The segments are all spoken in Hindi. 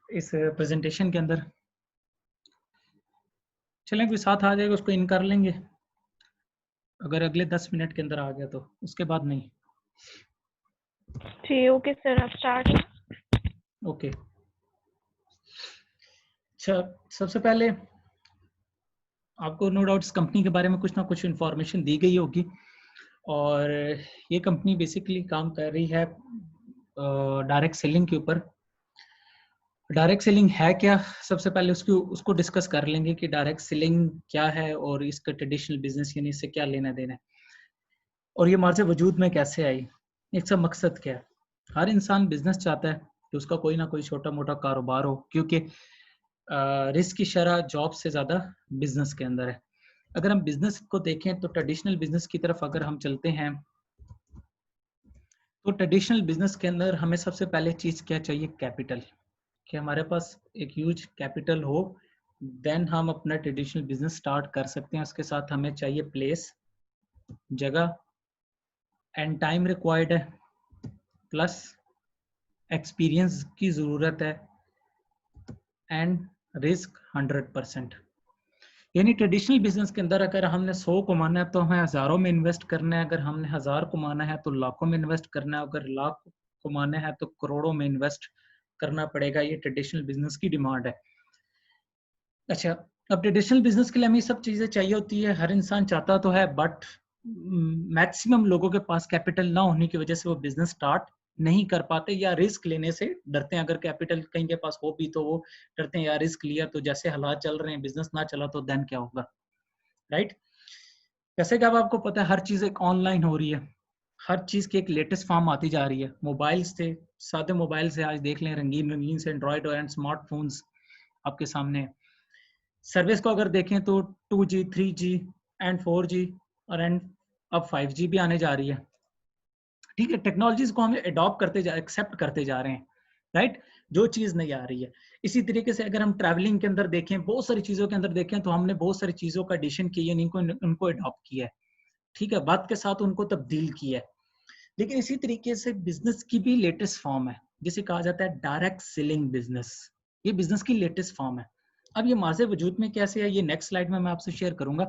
इस प्रेजेंटेशन के अंदर। चलें, कोई साथ आ जाएगा उसको इन कर लेंगे, अगर अगले 10 मिनट के अंदर आ गया तो, उसके बाद नहीं। जी ओके सर, आप स्टार्ट। ओके, अच्छा, सबसे पहले आपको नो डाउट इस कंपनी के बारे में कुछ ना कुछ इन्फॉर्मेशन दी गई होगी। और ये कंपनी बेसिकली काम कर रही है डायरेक्ट सेलिंग के ऊपर। डायरेक्ट सेलिंग है क्या, सबसे पहले उसको डिस्कस कर लेंगे कि डायरेक्ट सेलिंग क्या है और इसका ट्रेडिशनल बिजनेस यानी इससे क्या लेना देना है, और ये हमारे वजूद में कैसे आई, इसका मकसद क्या है। हर इंसान बिजनेस चाहता है कि उसका कोई ना कोई छोटा मोटा कारोबार हो, क्योंकि रिस्क की शरह जॉब से ज़्यादा बिजनेस के अंदर है। अगर हम बिजनेस को देखें तो ट्रेडिशनल बिजनेस की तरफ अगर हम चलते हैं तो ट्रेडिशनल बिजनेस के अंदर हमें सबसे पहले चीज़ क्या चाहिए, कैपिटल। कि हमारे पास एक ह्यूज कैपिटल हो, देन हम अपना ट्रेडिशनल बिजनेस स्टार्ट कर सकते हैं। उसके साथ हमें चाहिए प्लेस, जगह एंड टाइम रिक्वायर्ड है, प्लस एक्सपीरियंस की ज़रूरत है एंड रिस्क 100%। यानी ट्रेडिशनल बिजनेस के अंदर अगर हमने 100 कमाना है तो हमें हज़ारों में इन्वेस्ट करना है, अगर हमने 1000 कमाना है तो लाखों में इन्वेस्ट करना है, अगर लाख कमाना है तो करोड़ों में इन्वेस्ट करना पड़ेगा। ये ट्रेडिशनल बिजनेस की डिमांड है। अच्छा, अब ट्रेडिशनल बिजनेस के लिए हमें सब चीज़ें चाहिए होती है, हर इंसान चाहता तो है, बट मैक्सिमम लोगों के पास कैपिटल ना होने की वजह से वो बिजनेस स्टार्ट नहीं कर पाते या रिस्क लेने से डरते हैं। अगर कैपिटल कहीं के पास हो भी तो वो डरते हैं, यार रिस्क लिया तो जैसे हालात चल रहे हैं बिजनेस ना चला तो देन क्या होगा, राइट। जैसे कि अब आपको पता है हर चीज़ एक ऑनलाइन हो रही है, हर चीज़ की एक लेटेस्ट फॉर्म आती जा रही है। मोबाइल से, सादे मोबाइल से आज देख लें, रंगीन रंगीन से एंड्रॉयड और स्मार्टफोन्स आपके सामने है। सर्विस को अगर देखें तो 2G 3G एंड 4G और एंड अब 5G भी आने जा रही है। ठीक है, टेक्नोलॉजीज को हम अडॉप्ट करते जा, एक्सेप्ट करते जा रहे हैं, राइट। जो चीज़ नहीं आ रही है। इसी तरीके से अगर हम ट्रैवलिंग के अंदर देखें, बहुत सारी चीज़ों के अंदर देखें तो हमने बहुत सारी चीज़ों का एडिशन किया है, उनको अडॉप्ट किया है। ठीक है, बात के साथ उनको तब्दील किया है। लेकिन इसी तरीके से बिजनेस की भी लेटेस्ट फॉर्म है, जिसे कहा जाता है डायरेक्ट सेलिंग बिजनेस। ये बिजनेस की लेटेस्ट फॉर्म है। अब ये माज़े वजूद में कैसे है, ये नेक्स्ट स्लाइड में मैं आपसे शेयर करूंगा,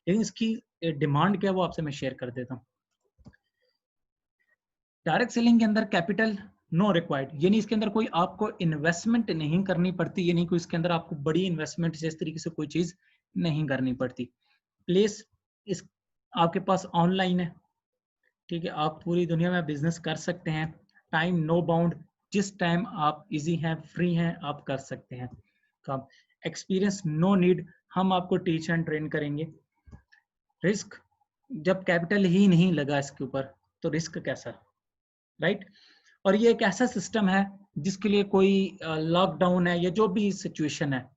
लेकिन इसकी डिमांड क्या है वो आपसे मैं शेयर कर देता हूँ। डायरेक्ट सेलिंग के अंदर कैपिटल नो रिक्वायर्ड, यानी इसके अंदर कोई आपको इन्वेस्टमेंट नहीं करनी पड़ती, यानी कोई इसके अंदर आपको बड़ी इन्वेस्टमेंट जिस तरीके से कोई चीज नहीं करनी पड़ती। प्लेस इस आपके पास ऑनलाइन है, ठीक है, आप पूरी दुनिया में बिजनेस कर सकते हैं। टाइम नो बाउंड, जिस टाइम आप इजी हैं, फ्री हैं, आप कर सकते हैं काम। एक्सपीरियंस नो नीड, हम आपको टीच एंड ट्रेन करेंगे। रिस्क, जब कैपिटल ही नहीं लगा इसके ऊपर तो रिस्क कैसा, राइट। और ये एक ऐसा सिस्टम है जिसके लिए कोई लॉकडाउन है या जो भी सिचुएशन है,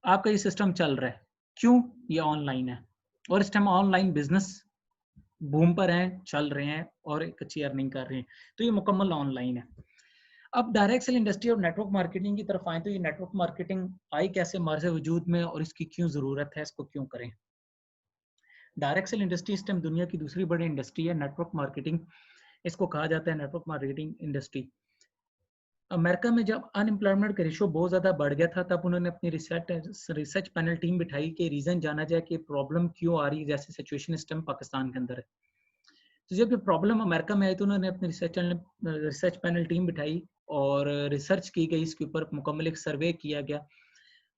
आपका ये सिस्टम चल रहा है। क्यों, ये ऑनलाइन है और इस टाइम ऑनलाइन बिजनेस बूम पर हैं, चल रहे हैं और एक अच्छी अर्निंग कर रहे हैं, तो ये मुकम्मल ऑनलाइन है। अब डायरेक्ट सेल इंडस्ट्री और नेटवर्क मार्केटिंग की तरफ आए तो ये नेटवर्क मार्केटिंग आई कैसे हमारे वजूद में और इसकी क्यों जरूरत है, इसको क्यों करें। डायरेक्ट सेल इंडस्ट्री इस टाइम दुनिया की दूसरी बड़ी इंडस्ट्री है। नेटवर्क मार्केटिंग इसको कहा जाता है, नेटवर्क मार्केटिंग इंडस्ट्री। अमेरिका में जब अनएम्प्लॉयमेंट का रेशो बहुत ज़्यादा बढ़ गया था, तब उन्होंने अपनी रिसर्च पैनल टीम बिठाई कि रीज़न जाना जाए कि प्रॉब्लम क्यों आ रही है, जैसे सिचुएशन इस टाइम पाकिस्तान के अंदर है। तो जब ये प्रॉब्लम अमेरिका में आई तो उन्होंने अपनी रिसर्च पैनल टीम बिठाई और रिसर्च की गई, इसके ऊपर मुकम्मल एक सर्वे किया गया।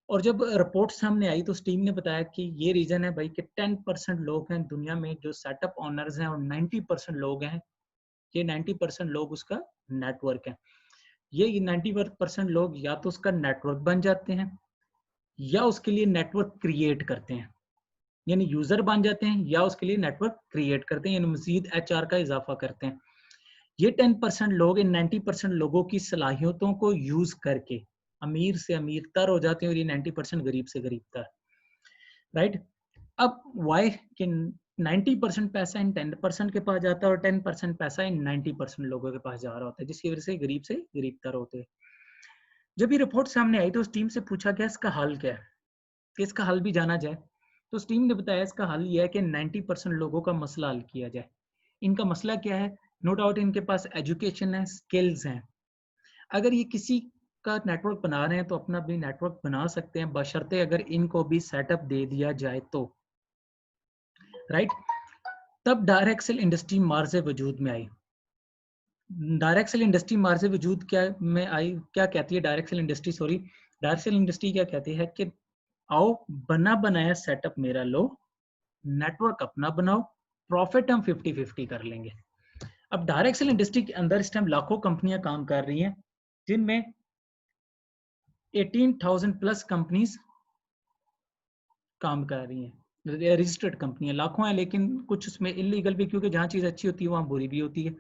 और जब रिपोर्ट सामने आई तो उस टीम ने बताया कि ये रीज़न है भाई कि 10% लोग हैं दुनिया में जो सेटअप ऑनर्स हैं और 90% लोग हैं, ये 90% लोग उसका नेटवर्क है। ये 90% लोग या तो उसका नेटवर्क बन जाते हैं या उसके लिए नेटवर्क क्रिएट करते हैं, यानी यूजर बन जाते हैं या उसके लिए नेटवर्क क्रिएट करते हैं, यानी मजीद HR का इजाफा करते हैं। ये 10% लोग इन 90% लोगों की सलाहियतों को यूज करके अमीर से अमीर तर हो जाते हैं और ये 90% गरीब से गरीब तर, राइट। अब वाई कि 90% पैसा इन 10% के पास जाता है और 10% पैसा इन 90% लोगों के पास जा रहा होता है, जिसकी वजह से गरीब तर होते हैं। जब ये रिपोर्ट सामने आई तो उस टीम से पूछा गया इसका हल क्या है, कि इसका हल भी जाना जाए। तो उस टीम ने बताया इसका हल ये है कि 90% लोगों का मसला हल किया जाए। इनका मसला क्या है, नो डाउट इनके पास एजुकेशन है, स्किल्स हैं। अगर ये किसी का नेटवर्क बना रहे हैं तो अपना भी नेटवर्क बना सकते हैं, बशर्ते अगर इनको भी सेटअप दे दिया जाए तो, राइट। तब डायरेक्ट सेल इंडस्ट्री मार्ज वजूद में आई। डायरेक्ट सेल इंडस्ट्री मार्ज वजूद क्या में आई, क्या कहती है direct sale industry, sorry, direct sale industry क्या कहती है कि आओ बना बनाया सेटअप मेरा लो, नेटवर्क अपना बनाओ, प्रॉफिट हम 50-50 कर लेंगे। अब डायरेक्ट सेल इंडस्ट्री के अंदर इस टाइम लाखों कंपनियां काम कर रही हैं, जिनमें 18,000 प्लस कंपनीज काम कर रही हैं, रजिस्टर्ड कंपनियां लाखों हैं, लेकिन कुछ उसमें इलीगल भी, क्योंकि जहाँ चीज अच्छी होती है वहाँ बुरी भी होती है,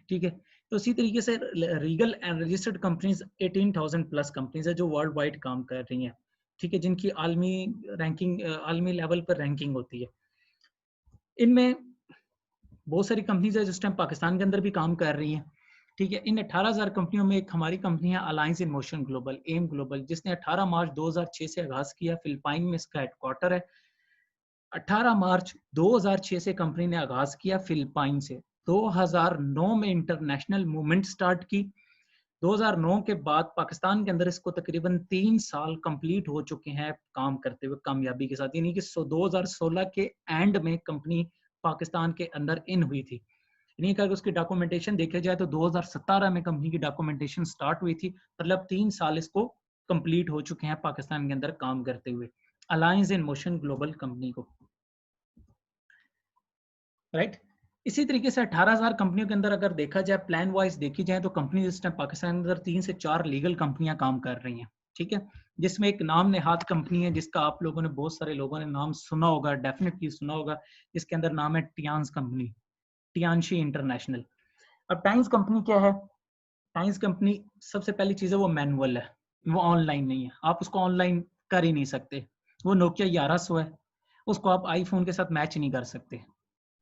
ठीक है। तो इसी तरीके से legal and registered companies 18,000 plus companies है जो वर्ल्ड वाइड काम कर रही हैं, ठीक है, जिनकी आलमी रैंकिंग, आलमी लेवल पर रैंकिंग होती है। इनमें बहुत सारी कंपनीज है जिस टाइम पाकिस्तान के अंदर भी काम कर रही हैं, ठीक है। इन 18,000 कंपनियों में एक हमारी कंपनी है Alliance in motion Global, M Global, जिसने 18 मार्च 2006 से आगाज किया, फिलिपाइन में इसका हेडक्वार्टर है। 18 मार्च 2006 से कंपनी ने आगाज किया फिलिपाइन से। 2009 में इंटरनेशनल मूवमेंट स्टार्ट की। 2009 के बाद पाकिस्तान के अंदर इसको तकरीबन 3 साल कंप्लीट हो चुके हैं काम करते हुए कामयाबी के साथ, यानी कि 2016 के एंड में कंपनी पाकिस्तान के अंदर इन हुई थी। यानी कि अगर उसकी डॉक्यूमेंटेशन देखे जाए तो 2017 में कंपनी की डॉक्यूमेंटेशन स्टार्ट हुई थी, मतलब 3 साल इसको कंप्लीट हो चुके हैं पाकिस्तान के अंदर काम करते हुए, alliance in motion global company को, राइट। इसी तरीके से 18,000 कंपनियों के अंदर अगर देखा जाए, प्लान वाइज देखी जाए, तो कंपनी इस टाइम पाकिस्तान के अंदर 3 से 4 लीगल कंपनियां काम कर रही हैं, ठीक है, जिसमें एक नाम नेहाद कंपनी है जिसका आप लोगों ने, बहुत सारे लोगों ने नाम सुना होगा, डेफिनेटली सुना होगा, जिसके अंदर नाम है टियांस कंपनी, टियांशी इंटरनेशनल। अब टाइम्स कंपनी क्या है? टाइम्स कंपनी सबसे पहली चीज है वो मैनुअल है, वो ऑनलाइन नहीं है, आप उसको ऑनलाइन कर ही नहीं सकते। वो नोकिया 1100 है, उसको आप आईफोन के साथ मैच नहीं कर सकते,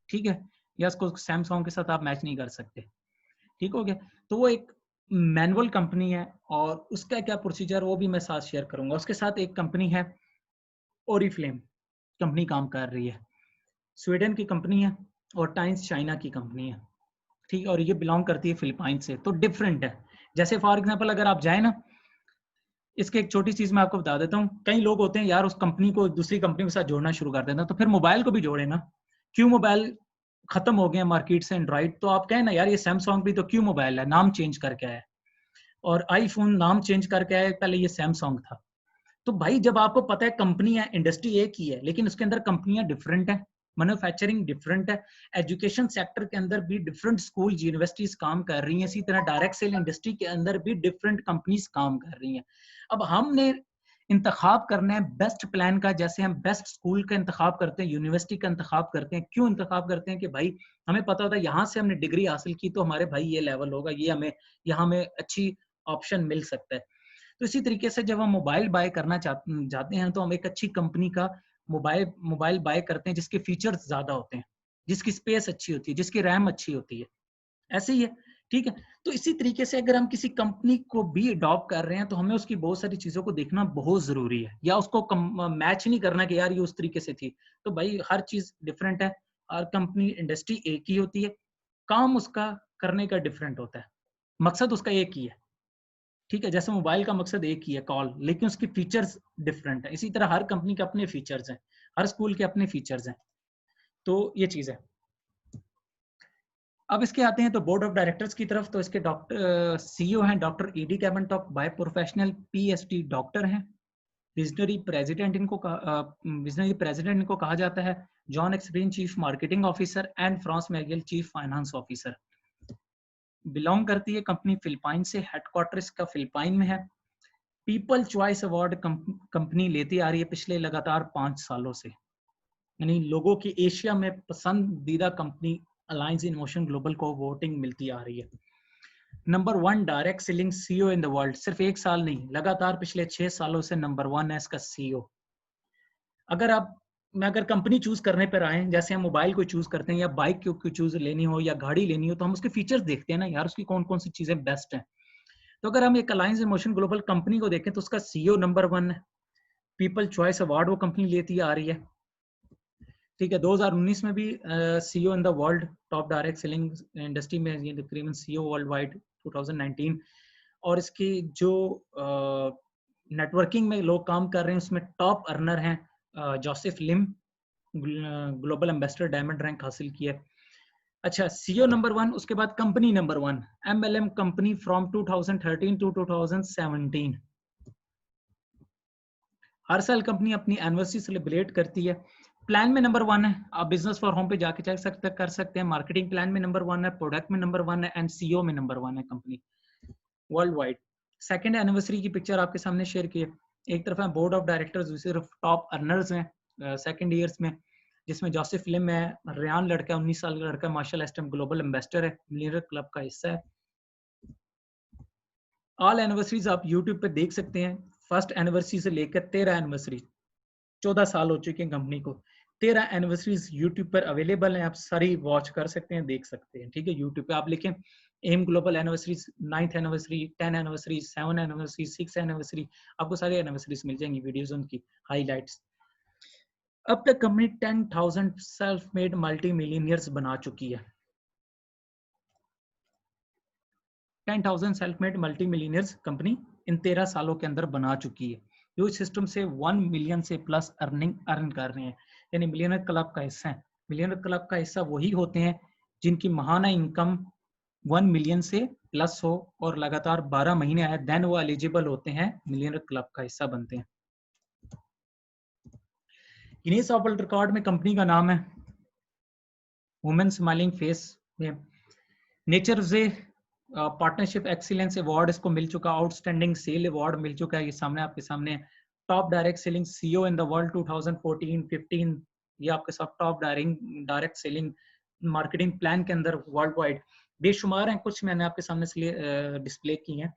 ठीक है, या उसको सैमसंग के साथ आप मैच नहीं कर सकते, ठीक हो गया। तो वो एक मैनुअल कंपनी है, और उसका क्या प्रोसीजर वो भी मैं साथ शेयर करूंगा। उसके साथ एक कंपनी है ओरिफ्लेम कंपनी काम कर रही है, स्वीडन की कंपनी है, और टाइम्स चाइना की कंपनी है, ठीक है, और ये बिलोंग करती है फिलिपाइन से, तो डिफरेंट है। जैसे फॉर एग्जांपल अगर आप जाए ना, इसके एक छोटी चीज मैं आपको बता देता हूँ, कई लोग होते हैं यार उस कंपनी को दूसरी कंपनी के साथ जोड़ना शुरू कर देना, तो फिर मोबाइल को भी जोड़े ना, क्यों मोबाइल खत्म हो गए मार्केट से एंड्रॉइड, तो आप कहें ना यार ये सैमसंग भी तो क्यों मोबाइल है, नाम चेंज करके आया, और आईफोन नाम चेंज करके आया, पहले ये सैमसंग था। तो भाई जब आपको पता है कंपनी है, इंडस्ट्री एक ही है, लेकिन उसके अंदर कंपनियां डिफरेंट है, मैन्युफैक्चरिंग डिफरेंट है, एजुकेशन सेक्टर के अंदर भी डिफरेंट स्कूल यूनिवर्सिटीज काम कर रही हैं, इसी तरह डायरेक्ट सेल इंडस्ट्री के अंदर भी डिफरेंट कंपनीज काम कर रही हैं। अब हमने इंतखाब करना है बेस्ट प्लान का, जैसे हम बेस्ट स्कूल का इंतखाब करते हैं, यूनिवर्सिटी का इंतखाब करते हैं। क्यों इंतखाब करते हैं? कि भाई हमें पता होता है यहाँ से हमने डिग्री हासिल की तो हमारे भाई ये लेवल होगा, ये हमें यहाँ हमें अच्छी ऑप्शन मिल सकता है। तो इसी तरीके से जब हम मोबाइल बाय करना जाते हैं तो हम एक अच्छी कंपनी का मोबाइल बाय करते हैं जिसके फीचर्स ज्यादा होते हैं, जिसकी स्पेस अच्छी होती है, जिसकी रैम अच्छी होती है, ऐसे ही है, ठीक है। तो इसी तरीके से अगर हम किसी कंपनी को भी अडॉप्ट कर रहे हैं तो हमें उसकी बहुत सारी चीजों को देखना बहुत जरूरी है, या उसको मैच नहीं करना कि यार ये उस तरीके से थी। तो भाई हर चीज डिफरेंट है, हर कंपनी इंडस्ट्री एक ही होती है, काम उसका करने का डिफरेंट होता है, मकसद उसका एक ही है, ठीक है। जैसे मोबाइल का मकसद एक ही है, कॉल, लेकिन उसकी फीचर्स डिफरेंट है। इसी तरह हर कंपनी के अपने फीचर्स हैं, हर स्कूल के अपने फीचर्स हैं, तो ये चीज है। अब इसके आते हैं तो बोर्ड ऑफ डायरेक्टर्स की तरफ। तो इसके डॉक्टर सीईओ हैं doctor Ed Cabantog, by professional PhD doctor हैं। विजनरी प्रेसिडेंट इनको कहा जाता है। जॉन एक्सब्रीन चीफ मार्केटिंग ऑफिसर एंड फ्रांस मैगल चीफ फाइनेंस ऑफिसर। बिलोंग करती है कंपनी फिलिपाइन से, हेडक्वार्टर इसका फिलिपाइन में है। पीपल चॉइस अवार्ड कंपनी लेती आ रही है पिछले लगातार 5 सालों से, यानी लोगों की एशिया में पसंदीदा company alliance in motion global को वोटिंग मिलती आ रही है। Number 1 direct selling CEO in the world, सिर्फ एक साल नहीं, लगातार पिछले 6 सालों से नंबर 1 है इसका सीईओ। अगर कंपनी चूज करने पर आए, जैसे हम मोबाइल को चूज करते हैं या बाइक को चूज लेनी हो या गाड़ी लेनी हो, तो हम उसके फीचर्स देखते हैं ना यार, उसकी कौन कौन सी चीजें बेस्ट हैं। तो अगर हम एक alliance in motion global company को देखें तो उसका सीईओ नंबर 1 है। पीपल चॉइस अवार्ड वो कंपनी लेती आ रही है, ठीक है। 2019 में भी CEO in the world, top direct selling industry में, ये तकरीबन सीईओ वर्ल्ड वाइड 2019। और इसकी जो नेटवर्किंग में लोग काम कर रहे हैं उसमें टॉप अर्नर हैं Joseph Lim, global ambassador diamond rank हासिल किया है। अच्छा, सीईओ नंबर 1, उसके बाद company number 1 MLM company from 2013 to 2017। हर साल कंपनी अपनी एनिवर्सरी सेलिब्रेट करती है। प्लान में नंबर 1 है, आप बिजनेस फॉर होम पे जाके चेक कर सकते हैं। मार्केटिंग प्लान में नंबर 1 है, प्रोडक्ट में नंबर 1 है एंड सीईओ में नंबर 1 है company world wide. Second anniversary की पिक्चर आपके सामने शेयर की है। एक तरफ है बोर्ड ऑफ डायरेक्टर्स, दूसरी तरफ टॉप अर्नर्स हैं सेकेंड ईयर्स में, जिसमें जोसेफ लिम है, रेयान लड़का 19 साल का लड़का, मार्शल एस्टम ग्लोबल एम्बेसडर है, मिलियनर क्लब का हिस्सा है। ऑल एनिवर्सरीज आप यूट्यूब पे देख सकते हैं। फर्स्ट एनिवर्सरी से लेकर 13 एनिवर्सरी, 14 साल हो चुके हैं कंपनी को। 13 एनिवर्सरीज यूट्यूब पर अवेलेबल हैं, आप सारी वॉच कर सकते हैं, देख सकते हैं। ठीक है, यूट्यूब पे आप लिखें M Global anniversaries, 9th anniversary, 10 anniversary, 7 anniversary, 6 anniversary, आपको सारी एनिवर्सरीज मिल जाएंगी, वीडियोस उनकी हाईलाइट्स। अब तक company 10,000 self made multi millionaires बना चुकी है। 10,000 self made multi millionaires company इन 13 सालों के अंदर बना चुकी है, जो इस सिस्टम से 1 मिलियन से प्लस अर्न कर रहे हैं, यानी मिलियनर क्लब का हिस्सा है। मिलियनर क्लब का हिस्सा वही होते हैं जिनकी माहाना इनकम 1 मिलियन से प्लस हो और लगातार 12 महीने आए, देन वो एलिजिबल होते हैं, मिलियनर क्लब का हिस्सा बनते हैं। गिनीज ऑफ वर्ल्ड रिकॉर्ड में कंपनी का नाम है वुमेन स्माइलिंग फेस में। नेचर से पार्टनरशिप एक्सीलेंस अवार्ड इसको मिल चुका, आउटस्टैंडिंग सेल अवार्ड मिल चुका है, ये सामने आपके सामने। Top direct selling CEO in the world 2014-15, ये आपके साथ top direct selling marketing plan के अंदर वर्ल्ड वाइड बेशुमार हैं, कुछ मैंने आपके सामने से डिस्प्ले की हैं।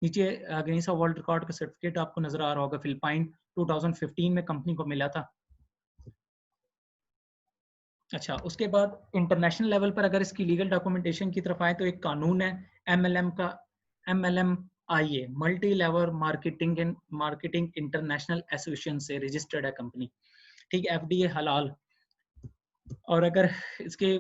नीचे गिनीज ऑफ वर्ल्ड रिकॉर्ड का सर्टिफिकेट आपको नजर आ रहा होगा, फिलिपाइन 2015 में कंपनी को मिला था। अच्छा, उसके बाद इंटरनेशनल लेवल पर अगर इसकी लीगल डॉक्यूमेंटेशन की तरफ आए तो एक कानून है एमएलएम का, MLMIA, multi level marketing international association से रजिस्टर्ड है कंपनी। ठीक है, FDA हलाल। और अगर इसके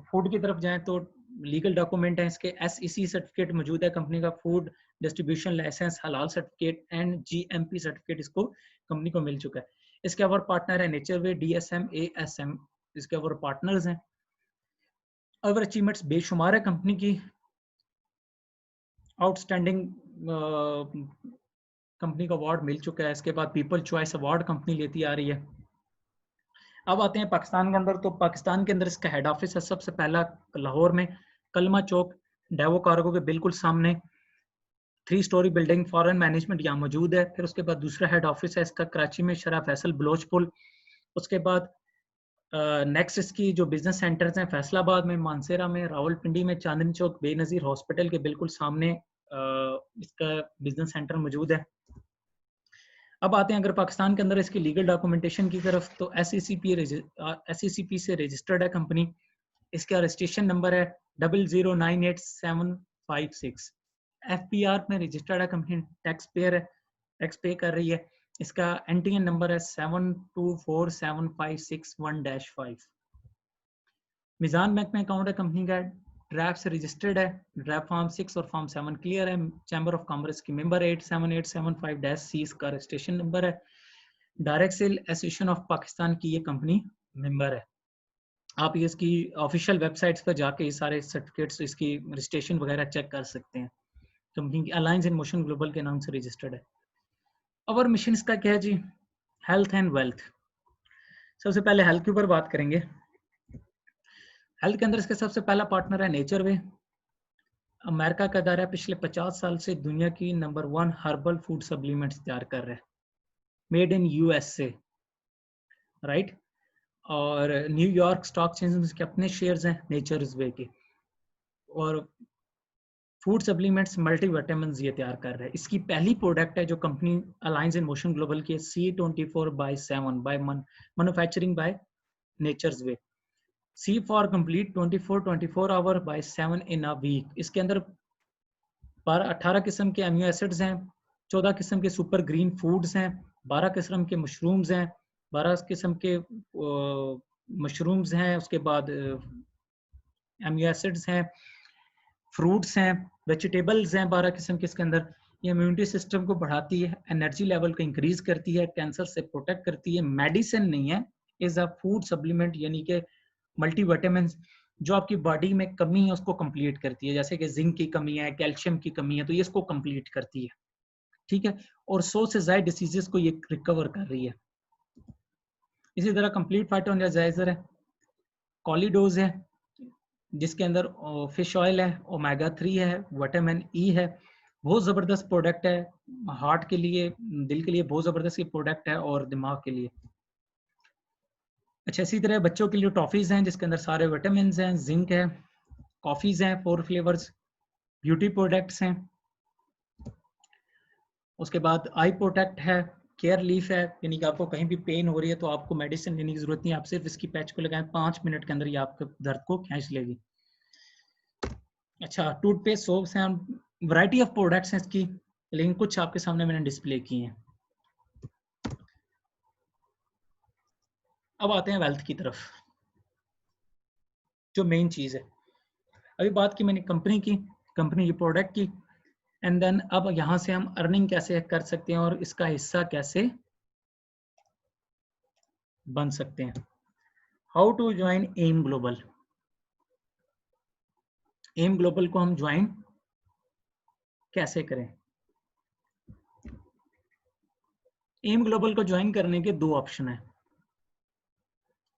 फूड की तरफ जाएं तो लीगल डॉक्यूमेंट है इसके, SEC सर्टिफिकेट मौजूद है कंपनी का, फूड डिस्ट्रीब्यूशन लाइसेंस, हलाल सर्टिफिकेट एंड GMP सर्टिफिकेट इसको कंपनी को मिल चुका है। इसके और पार्टनर है नेचरवे, DSM, ASM, इसके और पार्टनर्स हैं। अवर अचीवमेंट्स बेशुमार है कंपनी की, आउटस्टैंडिंग कंपनी का अवार्ड मिल चुका है। इसके बाद पीपल चॉइस अवार्ड कंपनी लेती आ रही है। अब आते हैं पाकिस्तान के अंदर, तो पाकिस्तान के अंदर इसका हेड ऑफिस है सबसे पहला लाहौर में, कलमा चौक डेवो कार्गो के बिल्कुल सामने, 3 स्टोरी बिल्डिंग, फॉरेन मैनेजमेंट यहाँ मौजूद है। फिर उसके बाद दूसरा हेड ऑफिस है इसका कराची में, शरा फैसल बलोच पुल। उसके बाद नेक्स्ट इसकी जो बिजनेस सेंटर्स हैं फैसलाबाद में, मानसेरा में, रावलपिंडी में, चांदनी चौक बेनजीर हॉस्पिटल के बिल्कुल सामने इसका बिजनेस सेंटर मौजूद है। अब आते हैं अगर पाकिस्तान के अंदर इसकी लीगल डॉक्यूमेंटेशन की तरफ, तो SECP से रजिस्टर्ड है कंपनी। इसका रजिस्ट्रेशन नंबर है 0098756। FPR में रजिस्टर्ड है कंपनी, टैक्स पेयर है, टैक्स पे कर रही है। इसका NTN नंबर है 724756-1-5। मिजान बैंक में अकाउंट है कंपनी का, ड्रैप से रजिस्टर्ड है, ड्रैप फॉर्म 6 और फॉर्म 7 क्लियर है। चैम्बर ऑफ कॉमर्स की मेंबर है, 87875-C इसका रजिस्ट्रेशन नंबर है। Direct Sale Association of Pakistan की ये कंपनी मेंबर है। आप ये इसकी ऑफिशियल वेबसाइट्स पर जाके ये सारे सर्टिफिकेट्स, इसकी रजिस्ट्रेशन वगैरह चेक कर सकते हैं। कंपनी की अलायंस इन मोशन ग्लोबल के नाम से रजिस्टर्ड है। और मिशन इसका क्या है जी, हेल्थ एंड वेल्थ। सबसे पहले हेल्थ के ऊपर बात करेंगे। हेल्थ के अंदर इसका सबसे पहला पार्टनर है नेचरवे, अमेरिका का दायरा है, पिछले 50 साल से दुनिया की नंबर 1 हर्बल फूड सप्लीमेंट्स तैयार कर रहा है, मेड इन USA, राइट। और न्यूयॉर्क स्टॉक एक्सचेंज के अपने शेयर्स हैं नेचरवे के, और फूड सप्लीमेंट्स मल्टीविटामिन्स ये तैयार कर रहा है। इसकी पहली प्रोडक्ट है जो company alliance in motion global की, C24/7 by manufacturing by Natureway. C for complete 24 hour by 7 in a week. इसके अंदर 18 किस्म के अमीनो एसिड्स हैं, 14 किस्म के सुपर ग्रीन फूड्स हैं, 12 किस्म के मशरूम्स हैं, 12 किस्म के मशरूम्स हैं, उसके बाद अमीनो एसिड्स हैं, फ्रूट्स हैं, वेजिटेबल्स हैं 12 किस्म के इसके अंदर। ये इम्यूनिटी सिस्टम को बढ़ाती है, एनर्जी लेवल को इंक्रीज करती है, कैंसर से प्रोटेक्ट करती है। मेडिसिन नहीं है, इज अ फूड सप्लीमेंट, यानी कि मल्टीविटामिन जो आपकी बॉडी में कमी है उसको कंप्लीट करती है। जैसे कि जिंक की कमी है, कैल्शियम की कमी है, तो ये इसको कंप्लीट करती है, ठीक है। और 100 से ज्यादा डिसीजेस को ये रिकवर कर रही है। इसी तरह कंप्लीट फाइटोएनर्जाइजर है, कॉलीडोज है जिसके अंदर फिश ऑयल है, ओमेगा 3 है, विटामिन ई है। बहुत जबरदस्त प्रोडक्ट है, हार्ट के लिए, दिल के लिए बहुत जबरदस्त प्रोडक्ट है, और दिमाग के लिए। अच्छा, इसी तरह बच्चों के लिए टॉफीज हैं जिसके अंदर सारे विटामिन हैं, जिंक है, कॉफीज हैं 4 फ्लेवर्स, ब्यूटी प्रोडक्ट्स हैं। उसके बाद आई प्रोटेक्ट है, केयर लीफ है, यानी कि आपको कहीं भी पेन हो रही है तो आपको मेडिसिन लेने की जरूरत नहीं, आप सिर्फ इसकी पैच को लगाएं, 5 मिनट के अंदर ये आपके दर्द को खींच लेगी। अच्छा, टूथपेस्ट, सोप्स हैं, वैरायटी ऑफ प्रोडक्ट्स हैं इसकी, लेकिन कुछ आपके सामने मैंने डिस्प्ले की हैं। अब आते हैं वेल्थ की तरफ, जो मेन चीज है। अभी बात की मैंने कंपनी की, कंपनी की प्रोडक्ट की, एंड देन अब यहां से हम अर्निंग कैसे कर सकते हैं और इसका हिस्सा कैसे बन सकते हैं। How to join M Global. M Global को हम ज्वाइन कैसे करें? एम ग्लोबल को ज्वाइन करने के 2 ऑप्शन है।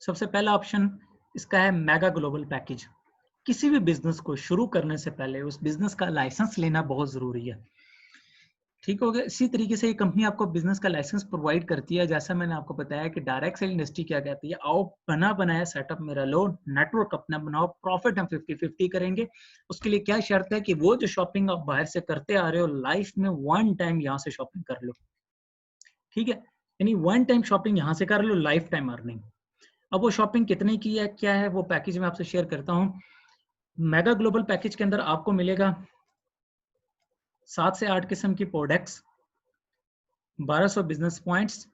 सबसे पहला ऑप्शन इसका है मेगा ग्लोबल पैकेज। किसी भी बिजनेस को शुरू करने से पहले उस बिजनेस का लाइसेंस लेना बहुत जरूरी है, ठीक हो गया। इसी तरीके से ये कंपनी आपको बिजनेस का लाइसेंस प्रोवाइड करती है। जैसा मैंने आपको बताया कि डायरेक्ट सेल इंडस्ट्री क्या कहती है, आओ बना बनाया सेटअप मेरा लो, नेटवर्क अपना बनाओ, प्रॉफिट हम 50-50 करेंगे। उसके लिए क्या शर्त है कि वो जो शॉपिंग आप बाहर से करते आ रहे हो, लाइफ में 1 टाइम यहाँ से शॉपिंग कर लो, ठीक है। यानी 1 टाइम शॉपिंग यहाँ से कर लो, लाइफ टाइम अर्निंग। अब वो शॉपिंग कितने की है, क्या है, वो पैकेज मैं आपसे शेयर करता हूँ। मेगा ग्लोबल पैकेज के अंदर आपको मिलेगा 7 से 8 किस्म की प्रोडक्ट्स, 1200 बिजनेस पॉइंट्स,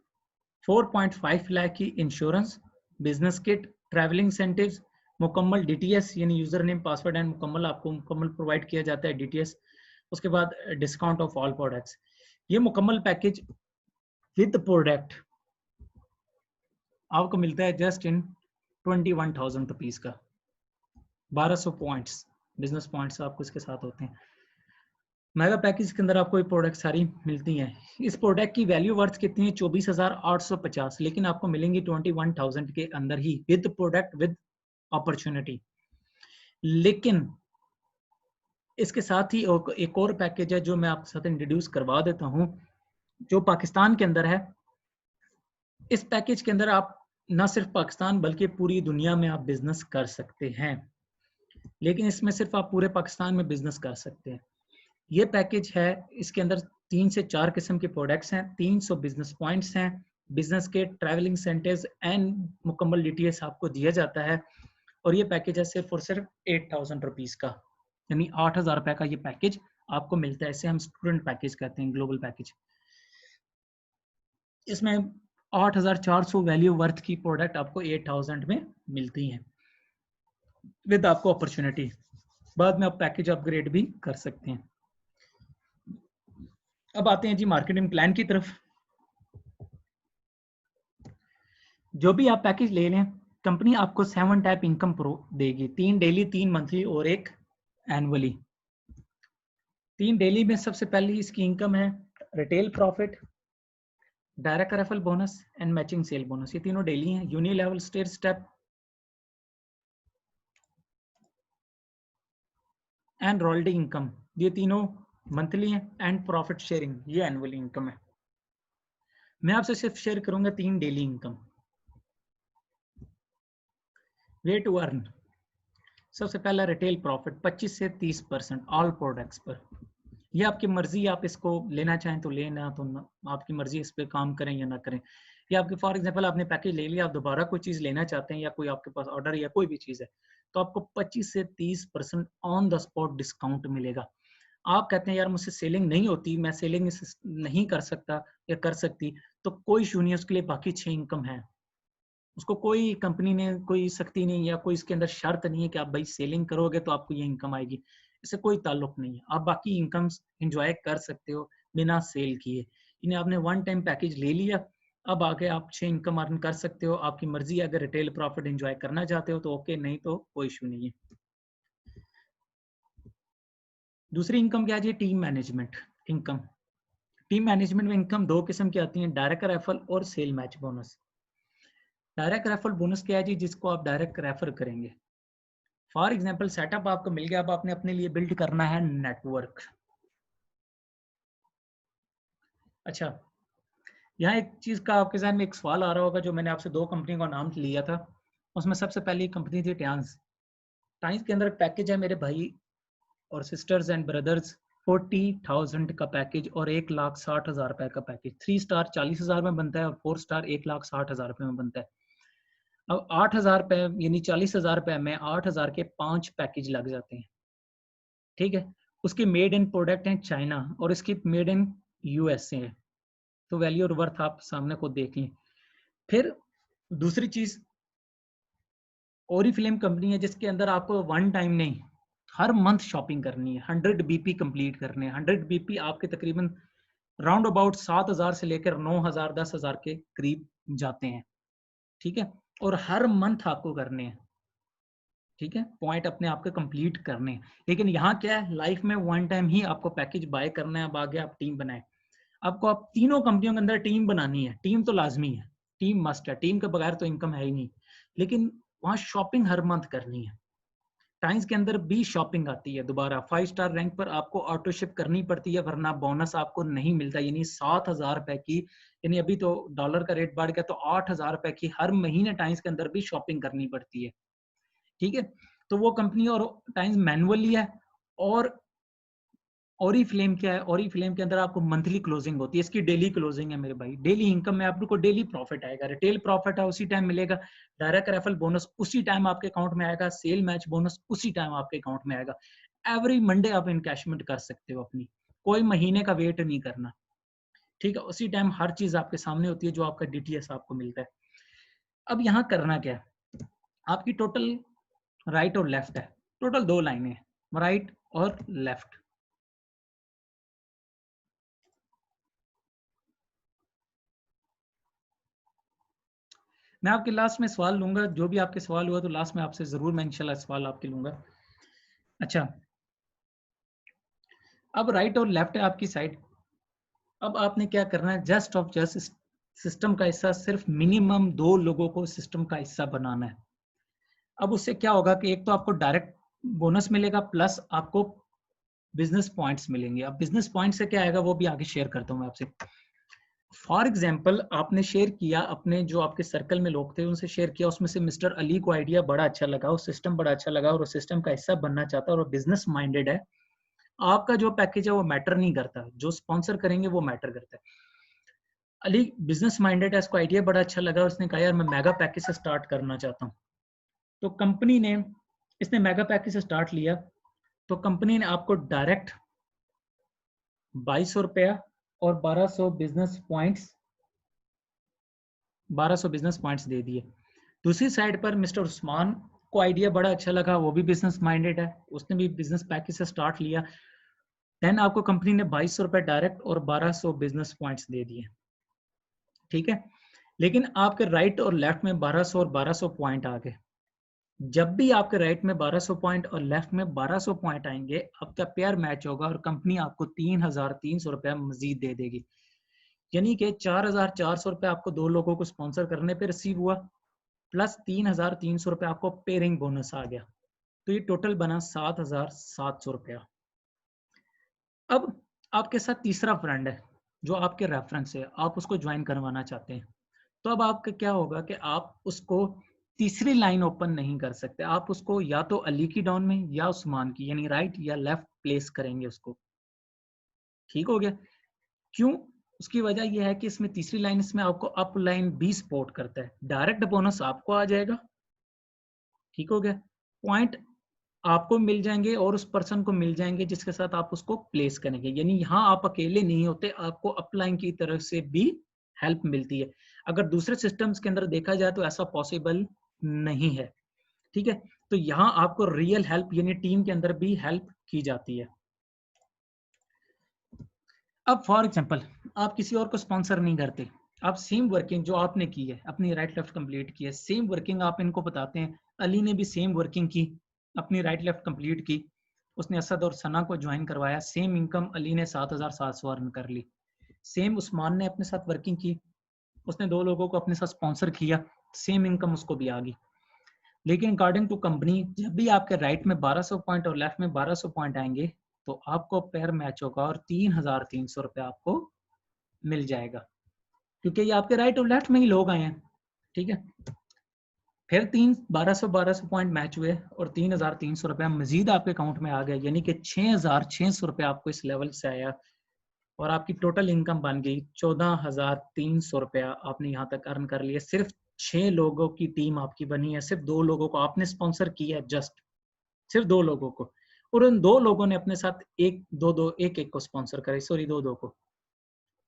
4.5 लाख की insurance, business kit, travelling incentives, मुकम्मल डीटीएस यानी यूजर नेम पासवर्ड एंड मुकम्मल आपको मुकम्मल प्रोवाइड किया जाता है डीटीएस। उसके बाद डिस्काउंट ऑफ ऑल प्रोडक्ट्स। ये मुकम्मल पैकेज विद प्रोडक्ट आपको मिलता है जस्ट इन 21,000 रुपीज का। 1200 पॉइंट्स, बिजनेस पॉइंट्स आपको इसके साथ होते हैं। मेगा पैकेज के अंदर आपको ये प्रोडक्ट सारी मिलती हैं। इस प्रोडक्ट की वैल्यू वर्थ कितनी है? 24,850, लेकिन आपको मिलेंगी 21,000 के अंदर ही विद प्रोडक्ट विद अपॉर्चुनिटी। लेकिन इसके साथ ही एक और पैकेज है जो मैं आपके साथ इंट्रोड्यूस करवा देता हूं, जो पाकिस्तान के अंदर है। इस पैकेज के अंदर आप न सिर्फ पाकिस्तान बल्कि पूरी दुनिया में आप बिजनेस कर सकते हैं, लेकिन इसमें सिर्फ आप पूरे पाकिस्तान में बिजनेस कर सकते हैं। ये पैकेज है, इसके अंदर 3 से 4 किस्म के प्रोडक्ट्स हैं, 300 बिजनेस पॉइंट्स हैं, बिजनेस के ट्रैवलिंग सेंटर्स एंड मुकम्मल डीटीएस आपको दिया जाता है। और ये पैकेज है सिर्फ और सिर्फ 8,000 रुपीज का, यानी 8,000 रुपए का ये पैकेज आपको मिलता है। इसे हम स्टूडेंट पैकेज कहते हैं, ग्लोबल पैकेज। इसमें 8,400 वैल्यू वर्थ की प्रोडक्ट आपको 8,000 में मिलती हैं विद आपको अपॉर्चुनिटी। बाद में आप पैकेज अपग्रेड भी कर सकते हैं। अब आते हैं जी मार्केटिंग प्लान की तरफ। जो भी आप पैकेज ले लें, कंपनी आपको 7 टाइप इनकम प्रो देगी, 3 डेली, 3 मंथली और 1 एनुअली। 3 डेली में सबसे पहली इसकी इनकम है retail profit, direct referral bonus and matching sale bonus. ये तीनों डेली हैं। Uni level stair step and royalty income, ये तीनों मंथली हैं। एंड प्रॉफिट शेयरिंग, ये एनुअली इनकम है। मैं आपसे सिर्फ शेयर करूंगा 3 daily income. Way to earn, सबसे पहला रिटेल प्रॉफिट 25 से 30% ऑल प्रोडक्ट्स पर। ये आपकी मर्जी, आप इसको लेना चाहें तो लेना, तो आपकी मर्जी इस पे काम करें या ना करें। या आपके फॉर एग्जांपल आपने पैकेज ले लिया, आप दोबारा कोई चीज लेना चाहते हैं या कोई आपके पास ऑर्डर या कोई भी चीज है, तो आपको 25 से 30% ऑन द स्पॉट डिस्काउंट मिलेगा। आप कहते हैं यार मुझसे सेलिंग नहीं होती, मैं सेलिंग नहीं कर सकता या कर सकती, तो कोई इशू नहीं है, उसके लिए बाकी 6 इनकम है। उसको कोई कंपनी ने कोई सख्ती नहीं या कोई इसके अंदर शर्त नहीं है कि आप भाई सेलिंग करोगे तो आपको ये इनकम आएगी। इससे कोई ताल्लुक नहीं है। आप बाकी इनकम्स एंजॉय कर सकते हो बिना सेल किए। इन्हें आपने वन टाइम पैकेज ले लिया, अब आगे आप अच्छे इनकम अर्न कर सकते हो, आपकी मर्जी है। अगर रिटेल प्रॉफिट एंजॉय करना चाहते हो तो ओके, नहीं तो कोई इशू नहीं है। दूसरी इनकम क्या है? Team management income. Team management में इनकम दो किस्म की आती हैं, डायरेक्ट रेफरल और sale match bonus. Direct referral bonus क्या है जी? जिसको आप डायरेक्ट रेफर करेंगे। फॉर एग्जांपल सेटअप आपको मिल गया, अब आपने अपने लिए बिल्ड करना है नेटवर्क। अच्छा, यहाँ एक चीज का आपके जहन में एक सवाल आ रहा होगा, जो मैंने आपसे 2 कंपनी का नाम लिया था, उसमें सबसे पहली कंपनी थी टाइम्स। टाइम्स के अंदर पैकेज है मेरे भाई और सिस्टर्स एंड ब्रदर्स, 40,000 का पैकेज और 1,60,000 रुपए का पैकेज। 3 स्टार 40,000 में बनता है और 4 स्टार 1,60,000 रुपए में बनता है। अब 8,000 रुपए यानी 40,000 रुपए में 8,000 के 5 पैकेज लग जाते हैं। ठीक है, उसके मेड इन प्रोडक्ट हैं चाइना और इसकी मेड इन यूएसए है, तो वैल्यू और वर्थ आप सामने को देख लें। फिर दूसरी चीज ओरिफ्लेम कंपनी है, जिसके अंदर आपको वन टाइम नहीं हर मंथ शॉपिंग करनी है, 100 बीपी कंप्लीट करने हैं। 100 बीपी आपके तकरीबन राउंड अबाउट 7,000 से लेकर 9,000 10,000 के करीब जाते हैं। ठीक है, और हर मंथ आपको करने हैं। ठीक है, पॉइंट अपने आप के कंप्लीट करने हैं। लेकिन यहाँ क्या है, लाइफ में वन टाइम ही आपको पैकेज बाय करना है। अब आगे आप टीम बनाए, आपको आप तीनों कंपनियों के अंदर टीम बनानी है। टीम तो लाजमी है, टीम मस्ट है, टीम के बगैर तो इनकम है ही नहीं। लेकिन वहां शॉपिंग हर मंथ करनी है। टाइम्स के अंदर भी शॉपिंग आती है। दोबारा 5 स्टार रैंक पर आपको ऑटो शिप करनी पड़ती है, वरना बोनस आपको नहीं मिलता। यानी 7,000 रुपए की, यानी अभी तो डॉलर का रेट बढ़ गया तो 8,000 रुपए की हर महीने टाइम्स के अंदर भी शॉपिंग करनी पड़ती है। ठीक है, तो वो कंपनी और टाइम्स मैनुअली है। और ओरिफ्लेम क्या है? ओरिफ्लेम के अंदर आपको मंथली क्लोजिंग होती है, इसकी डेली क्लोजिंग है मेरे भाई। डेली इनकम में आपको डेली प्रॉफिट आएगा। रिटेल प्रॉफिट है उसी टाइम मिलेगा, डायरेक्ट रेफरल बोनस उसी टाइम आपके अकाउंट में आएगा, सेल मैच बोनस उसी टाइम आपके अकाउंट में आएगा। एवरी मंडे आप इनकैशमेंट कर सकते हो अपनी, कोई महीने का वेट नहीं करना। ठीक है, उसी टाइम हर चीज आपके सामने होती है, जो आपका डीटीएस आपको मिलता है। अब यहाँ करना क्या है, आपकी टोटल राइट और लेफ्ट है, टोटल 2 लाइनें हैं, राइट और लेफ्ट। मैं आपके लास्ट में सवाल लूंगा, जो भी आपके सवाल हुआ तो लास्ट में आपसे जरूर मैं इंशाल्लाह सवाल आपके लूंगा। अच्छा, अब राइट और लेफ्ट है आपकी साइड। अब आपने क्या करना है, जस्ट ऑफ जस्ट सिस्टम का हिस्सा सिर्फ मिनिमम 2 लोगों को सिस्टम का हिस्सा बनाना है। अब उससे क्या होगा कि एक तो आपको डायरेक्ट बोनस मिलेगा, प्लस आपको बिजनेस पॉइंट्स मिलेंगे। अब बिजनेस पॉइंट से क्या आएगा वो भी आगे शेयर करता हूँ मैं आपसे। फॉर एग्जाम्पल आपने शेयर किया, अपने जो आपके सर्कल में लोग थे उनसे शेयर किया, उसमें से मिस्टर अली को आइडिया बड़ा अच्छा लगा, उस सिस्टम बड़ा अच्छा लगा और उस सिस्टम का हिस्सा बनना चाहता है और बिजनेस माइंडेड है। आपका जो पैकेज है वो मैटर नहीं करता, जो स्पॉन्सर करेंगे वो मैटर करता है। अली बिजनेस माइंडेड है, इसको आइडिया बड़ा अच्छा लगा, उसने कहा यार मैं मेगा पैकेज से स्टार्ट करना चाहता हूँ। तो कंपनी ने, इसने मेगा पैकेज से स्टार्ट लिया, तो कंपनी ने आपको डायरेक्ट 2,200 रुपया और 1,200 बिजनेस पॉइंट्स 1,200 बिजनेस पॉइंट्स दे दिए। दूसरी साइड पर मिस्टर उस्मान को आइडिया बड़ा अच्छा लगा, वो भी बिजनेस माइंडेड है, उसने भी बिजनेस पैकेज से स्टार्ट लिया। देन आपको कंपनी ने 2,200 रुपए डायरेक्ट और 1,200 बिजनेस पॉइंट्स दे दिए। ठीक है, लेकिन आपके राइट और लेफ्ट में 1,200 और 1,200 पॉइंट आ गए। जब भी आपके राइट में 1,200 पॉइंट और लेफ्ट में 1,200 पॉइंट आएंगे, आपका पेयर मैच होगा और कंपनी आपको 3,300 रुपया मजीद दे देगी। यानी कि 4,400 रुपये आपको 2 लोगों को स्पॉन्सर करने पे रिसीव हुआ, प्लस 3,300 रुपये आपको पेयरिंग बोनस आ गया, तो ये टोटल बना 7,700 रुपया। अब आपके साथ तीसरा फ्रेंड है जो आपके रेफरेंस है, आप उसको ज्वाइन करवाना चाहते हैं, तो अब आपका क्या होगा कि आप उसको तीसरी लाइन ओपन नहीं कर सकते, आप उसको या तो अली की डाउन में या उस्मान की, यानी राइट या लेफ्ट प्लेस करेंगे उसको। ठीक हो गया? क्यों? उसकी वजह यह है कि इसमें तीसरी लाइन, इसमें आपको अप लाइन भी सपोर्ट करता है, डायरेक्ट बोनस आपको आ जाएगा। ठीक हो गया? पॉइंट आपको मिल जाएंगे और उस पर्सन को मिल जाएंगे जिसके साथ आप उसको प्लेस करेंगे। यानी यहाँ आप अकेले नहीं होते, आपको अपलाइन की तरफ से भी हेल्प मिलती है। अगर दूसरे सिस्टम्स के अंदर देखा जाए तो ऐसा पॉसिबल नहीं है। ठीक है, तो यहाँ आपको रियल हेल्प यानी टीम के अंदर भी हेल्प की जाती है। अब फॉर एग्जांपल आप किसी और को स्पॉन्सर नहीं करते, आप सेम वर्किंग जो आपने की है, अपनी राइट लेफ्ट कंप्लीट की है, सेम वर्किंग आप इनको बताते हैं। अली ने भी सेम वर्किंग की, अपनी राइट लेफ्ट कंप्लीट की, उसने असद और सना को ज्वाइन करवाया, सेम इनकम अली ने 7,700 अर्न कर ली। सेम उस्मान ने अपने साथ वर्किंग की, उसने 2 लोगों को अपने साथ स्पॉन्सर किया, सेम इनकम उसको भी आ गई। लेकिन अकॉर्डिंग टू कंपनी जब भी आपके राइट में 1200 पॉइंट और लेफ्ट में 1200 पॉइंट आएंगे तो आपको पेयर मैच होगा और 3,300 रुपये आपको मिल जाएगा, क्योंकि ये आपके राइट और लेफ्ट में ही लोग आए हैं। ठीक है, फिर 1200 पॉइंट मैच हुए और 3,300 रुपया मजीद आपके अकाउंट में आ गया, यानी कि 6,600 रुपया आपको इस लेवल से आया और आपकी टोटल इनकम बन गई 14,300 रुपया। आपने यहाँ तक अर्न कर लिया। सिर्फ 6 लोगों की टीम आपकी बनी है, सिर्फ 2 लोगों को आपने स्पॉन्सर किया है, जस्ट सिर्फ 2 लोगों को, और उन 2 लोगों ने अपने साथ एक को स्पॉन्सर करे, सॉरी 2 को।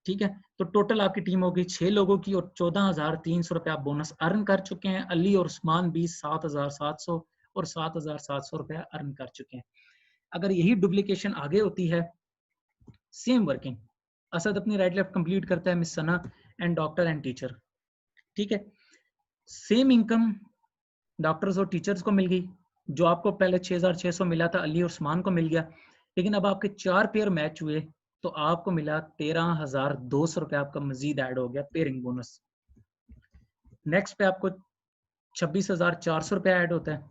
ठीक है, तो टोटल आपकी टीम होगी 6 लोगों की और 14,300 रुपये आप बोनस अर्न कर चुके हैं। अली और उस्मान भी 7,700 और 7,700 रुपया अर्न कर चुके हैं। अगर यही डुप्लीकेशन आगे होती है, सेम वर्किंग, असद अपनी राइट लेफ्ट कंप्लीट करता है, miss Sana and doctor and teacher. ठीक है, सेम इनकम डॉक्टर्स और टीचर्स को मिल गई, जो आपको पहले 6,600 मिला था अली और उस्मान को मिल गया। लेकिन अब आपके 4 पेयर मैच हुए तो आपको मिला 13,200 रुपये, आपका मजीद ऐड हो गया पेयरिंग बोनस। नेक्स्ट पे आपको 26,400 रुपये ऐड होता है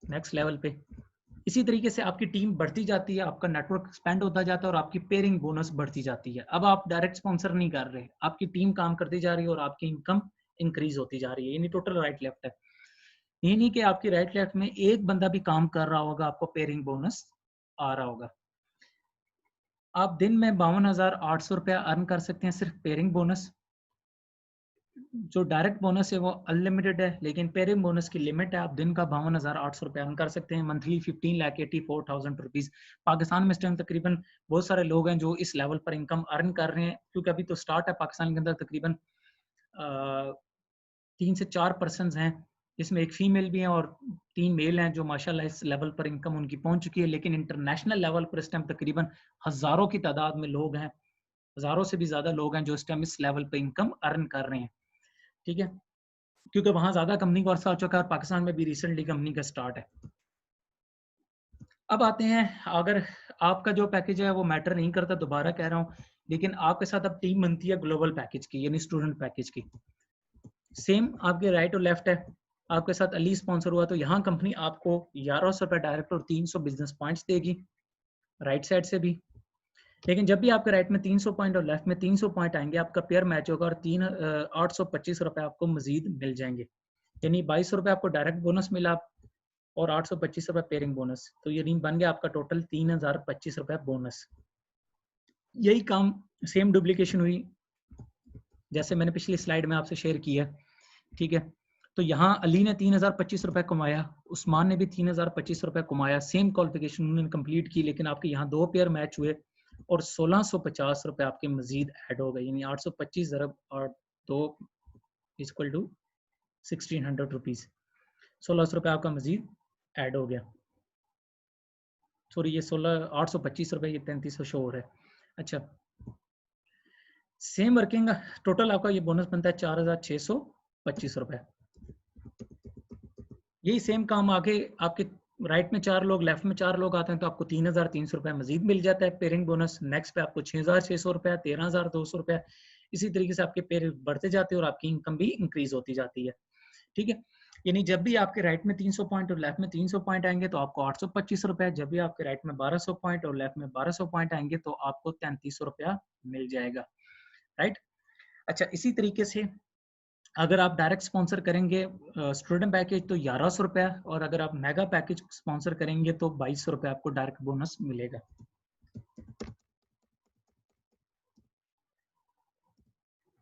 नेक्स्ट लेवल पे। इसी तरीके से आपकी टीम बढ़ती जाती है, आपका नेटवर्क एक्सपेंड होता जाता है और आपकी पेयरिंग बोनस बढ़ती जाती है। अब आप डायरेक्ट स्पॉन्सर नहीं कर रहे, आपकी टीम काम करती जा रही है और आपकी इनकम इंक्रीज होती जा रही है, यानी टोटल राइट लेफ्ट है। ये नहीं कि आपकी राइट लेफ्ट में एक बंदा भी काम कर रहा होगा आपको पेयरिंग बोनस आ रहा होगा। आप दिन में 52,800 रुपया अर्न कर सकते हैं सिर्फ पेयरिंग बोनस। जो डायरेक्ट बोनस है वो अनलिमिटेड है, लेकिन पेयरिंग बोनस की लिमिट है, आप दिन का 52,800 रुपया अर्न कर सकते हैं। Monthly 15,84,000 rupees. पाकिस्तान में इस टाइम तकरीबन बहुत सारे लोग हैं जो इस लेवल पर इनकम अर्न कर रहे हैं, क्योंकि अभी तो स्टार्ट है पाकिस्तान के अंदर। तकरीबन 3 से 4 पर्सन हैं, जिसमें एक फीमेल भी है और 3 मेल हैं जो माशाल्लाह इस लेवल पर इनकम उनकी पहुंच चुकी है। लेकिन इंटरनेशनल लेवल पर इस टाइम तकरीबन हजारों की तादाद में लोग हैं, हजारों से भी ज्यादा लोग हैं जो इस टाइम इस लेवल पर इनकम अर्न कर रहे हैं। ठीक है, क्योंकि वहां ज्यादा कंपनी को अर्सा हो चुका है और पाकिस्तान में भी रिसेंटली कंपनी का स्टार्ट है। अब आते हैं, अगर आपका जो पैकेज है वो मैटर नहीं करता, दोबारा कह रहा हूँ, लेकिन आपके साथ अब टीम बनती है ग्लोबल पैकेज की, यानी स्टूडेंट पैकेज की। सेम आपके राइट और लेफ्ट है, आपके साथ अली स्पॉन्सर हुआ तो यहाँ कंपनी आपको 1,100 रुपये डायरेक्ट और 300 बिजनेस पॉइंट्स देगी राइट साइड से भी। लेकिन जब भी आपके राइट में 300 पॉइंट और लेफ्ट में 300 पॉइंट आएंगे, आपका पेयर मैच होगा और 825 रुपये आपको मजीद मिल जाएंगे। यानी 2200 रुपये आपको डायरेक्ट बोनस मिला और 825 रुपये पेयरिंग बोनस, तो ये बन गया आपका टोटल 3,025 रुपये बोनस। यही काम सेम डुप्लीकेशन हुई जैसे मैंने पिछली स्लाइड में आपसे शेयर किया। ठीक है, तो यहाँ अली ने 3,025 रुपये कमाया, उस्मान ने भी 3,025 रुपये कमाया, सेम क्वालिफिकेशन उन्होंने कंप्लीट की, लेकिन आपके यहाँ 2 पेयर मैच हुए और 1,650 रुपये आपके मजीद ऐड हो गए, यानी 825 ज़रब और 2 इक्वल टू 1,600 रुपीज़। 1,600 रुपये आपका मजीद ऐड हो गया। सॉरी, ये 825 रुपये, ये 3,300 शो हो रहा है। अच्छा, सेम वर्किंग टोटल आपका ये बोनस बनता है 4,625 रुपये। यही सेम काम आगे आपके राइट में 4 लोग, लेफ्ट में 4 लोग आते हैं तो आपको 3,300 रुपये मजीद मिल जाता है पेयरिंग बोनस। नेक्स्ट पे आपको 6,600 रुपया, 13,200 रुपया, इसी तरीके से आपके पेयर बढ़ते जाते हैं और आपकी इनकम भी इंक्रीज होती जाती है। ठीक है, यानी जब भी आपके राइट में 300 पॉइंट और लेफ्ट में 300 पॉइंट आएंगे तो आपको 825 रुपया, जब भी आपके राइट में 1200 पॉइंट और लेफ्ट में 1200 पॉइंट आएंगे तो आपको 3,300 रुपया मिल जाएगा। राइट, अच्छा, इसी तरीके से अगर आप डायरेक्ट स्पॉन्सर करेंगे स्टूडेंट पैकेज तो 1,100 रुपया, और अगर आप मेगा पैकेज स्पॉन्सर करेंगे तो 2,200 रुपया आपको डायरेक्ट बोनस मिलेगा।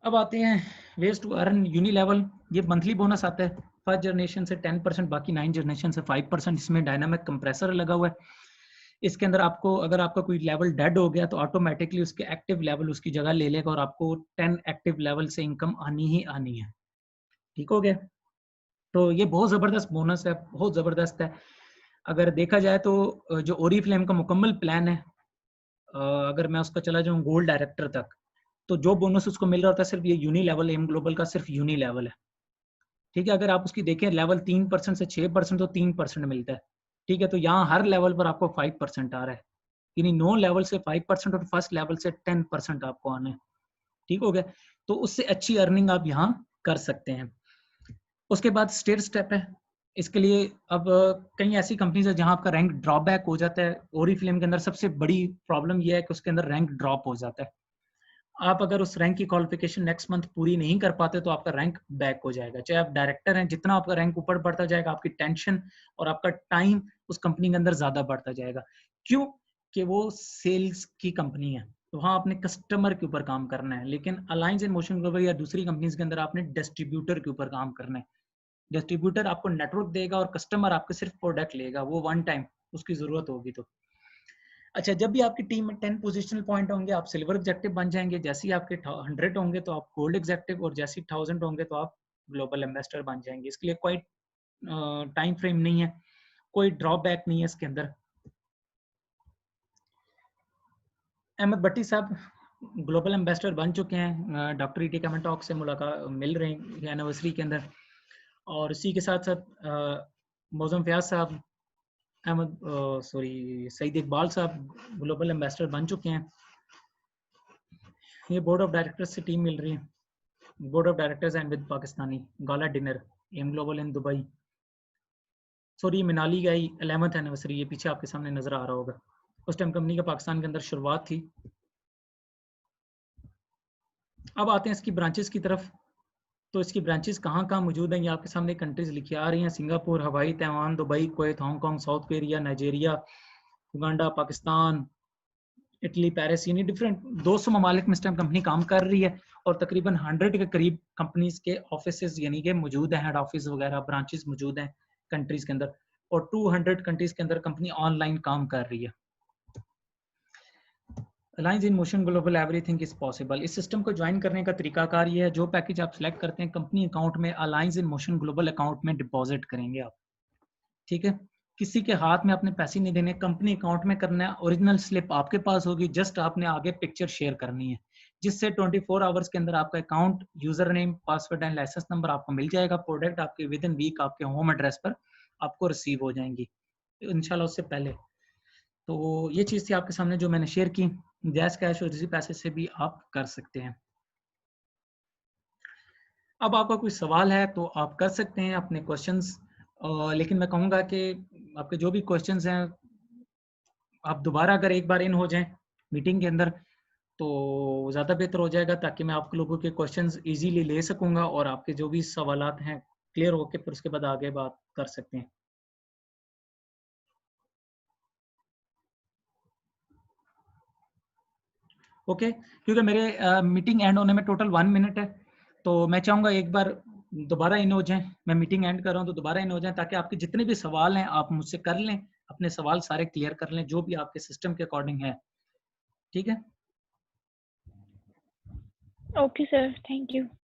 अब आते हैं ways to earn uni level. ये मंथली बोनस आता है, फर्स्ट जनरेशन से 10%, बाकी 9 जनरेशन से 5%। इसमें डायनामिक कंप्रेसर लगा हुआ है। इसके अंदर आपको, अगर आपका कोई लेवल डेड हो गया तो ऑटोमेटिकली उसके एक्टिव लेवल उसकी जगह ले लेगा और आपको 10 एक्टिव लेवल से इनकम आनी ही आनी है। ठीक हो गया। तो ये बहुत जबरदस्त बोनस है, बहुत जबरदस्त है। अगर देखा जाए तो जो ओरीफ्लेम का मुकम्मल प्लान है, अगर मैं उसका चला जाऊँ गोल्ड डायरेक्टर तक, तो जो बोनस उसको मिल रहा होता है सिर्फ ये यूनी लेवल एम ग्लोबल का सिर्फ यूनी लेवल है। ठीक है, अगर आप उसकी देखें लेवल 3% से 6% तो 3% मिलता है। ठीक है, तो यहाँ हर लेवल पर आपको 5% आ रहा है, यानी 9 लेवल से 5% और फर्स्ट लेवल से 10% आपको आना है। ठीक हो गया, तो उससे अच्छी अर्निंग आप यहाँ कर सकते हैं। उसके बाद स्टेट स्टेप है इसके लिए। अब कई ऐसी कंपनीज है जहां आपका रैंक ड्रॉबैक हो जाता है। ओरीफ्लेम के अंदर सबसे बड़ी प्रॉब्लम यह है कि उसके अंदर रैंक ड्रॉप हो जाता है। आप अगर उस रैंक की क्वालिफिकेशन नेक्स्ट मंथ पूरी नहीं कर पाते तो आपका रैंक बैक हो जाएगा। चाहे आप डायरेक्टर हैं, जितना आपका रैंक ऊपर बढ़ता जाएगा आपकी टेंशन और आपका टाइम उस कंपनी के अंदर ज्यादा बढ़ता जाएगा। क्यों? कि वो सेल्स की कंपनी है, तो वहाँ आपने कस्टमर के ऊपर काम करना है। लेकिन अलायंस इन मोशन ग्लोबल या दूसरी कंपनीज के अंदर आपने डिस्ट्रीब्यूटर के ऊपर काम करना है। डिस्ट्रीब्यूटर आपको नेटवर्क देगा और कस्टमर आपके सिर्फ प्रोडक्ट लेगा, वो वन टाइम उसकी जरूरत होगी तो। अच्छा, जब भी आपकी टीम में 10 पोजिशनल पॉइंट होंगे आप सिल्वर एग्जेक्टिव बन जाएंगे। जैसे ही आपके 100 होंगे तो आप गोल्ड एग्जेक्टिव, और जैसे ही 1000 होंगे तो आप ग्लोबल एम्बेसडर बन जाएंगे। इसके लिए कोई टाइम फ्रेम नहीं है, कोई ड्रॉबैक नहीं है इसके अंदर। अहमद भट्टी साहब ग्लोबल एम्बेसडर बन चुके हैं, डॉक्टर ईटी कमेंट टॉक से मुलाकात मिल रहे हैं एनिवर्सरी के अंदर। और इसी के साथ साथ मौजम फयाज साहब, अहमद सईद इकबाल साहब ग्लोबल एम्बेसडर बन चुके हैं। ये बोर्ड ऑफ डायरेक्टर्स से टीम मिल रही है, board of directors and with Pakistani gala dinner M global in Dubai. Sorry, Manali गई 11th एनिवर्सरी, ये पीछे आपके सामने नजर आ रहा होगा। उस टाइम कंपनी का पाकिस्तान के अंदर शुरुआत थी। अब आते हैं इसकी ब्रांचेस की तरफ। तो इसकी ब्रांचेस कहाँ कहाँ मौजूद हैं, ये आपके सामने कंट्रीज लिखी आ रही हैं। सिंगापुर, हवाई, Taiwan, Dubai, Kuwait, Hong Kong, south Korea, Nigeria, Uganda, Pakistan, Italy, Paris, यानी डिफरेंट 200 ममालिक में इस टाइम कंपनी काम कर रही है। और तकरीबन 100 के करीब कंपनीज के ऑफिस यानी कि मौजूद है, हेड ऑफिस वगैरह ब्रांचेस मौजूद हैं कंट्रीज के अंदर। और 200 कंट्रीज के अंदर कंपनी ऑनलाइन काम कर रही है। Alliance in motion global, everything is possible. इस सिस्टम को ज्वाइन करने का तरीकाकार ये है, जो पैकेज आप सिलेक्ट करते हैं कंपनी अकाउंट में alliance in motion global account में डिपॉजिट करेंगे आप। ठीक है, किसी के हाथ में अपने पैसे नहीं देने, कंपनी अकाउंट में करना है। ओरिजिनल स्लिप आपके पास होगी, जस्ट आपने आगे पिक्चर शेयर करनी है, जिससे 24 आवर्स के अंदर आपका account, user name, password and license number आपको मिल जाएगा। प्रोडक्ट आपके विद इन वीक आपके होम एड्रेस पर आपको रिसीव हो जाएंगी इंशाल्लाह उससे पहले। तो ये चीज थी आपके सामने जो मैंने शेयर की। जैस कैश और इसी पैसे से भी आप कर सकते हैं। अब आपका कोई सवाल है तो आप कर सकते हैं अपने क्वेश्चंस, लेकिन मैं कहूँगा कि आपके जो भी क्वेश्चंस हैं आप दोबारा अगर एक बार इन हो जाएं मीटिंग के अंदर तो ज़्यादा बेहतर हो जाएगा, ताकि मैं आप लोगों के क्वेश्चंस इजीली ले सकूंगा और आपके जो भी सवालात हैं क्लियर होके फिर उसके बाद आगे बात कर सकते हैं। ओके, क्योंकि मेरे मीटिंग एंड होने में टोटल 1 मिनट है, तो मैं चाहूँगा एक बार दोबारा इन हो जाएं। मैं मीटिंग एंड कर रहा हूँ तो दोबारा इन हो जाएं, ताकि आपके जितने भी सवाल हैं आप मुझसे कर लें, अपने सवाल सारे क्लियर कर लें जो भी आपके सिस्टम के अकॉर्डिंग है। ठीक है, ओके सर, थैंक यू।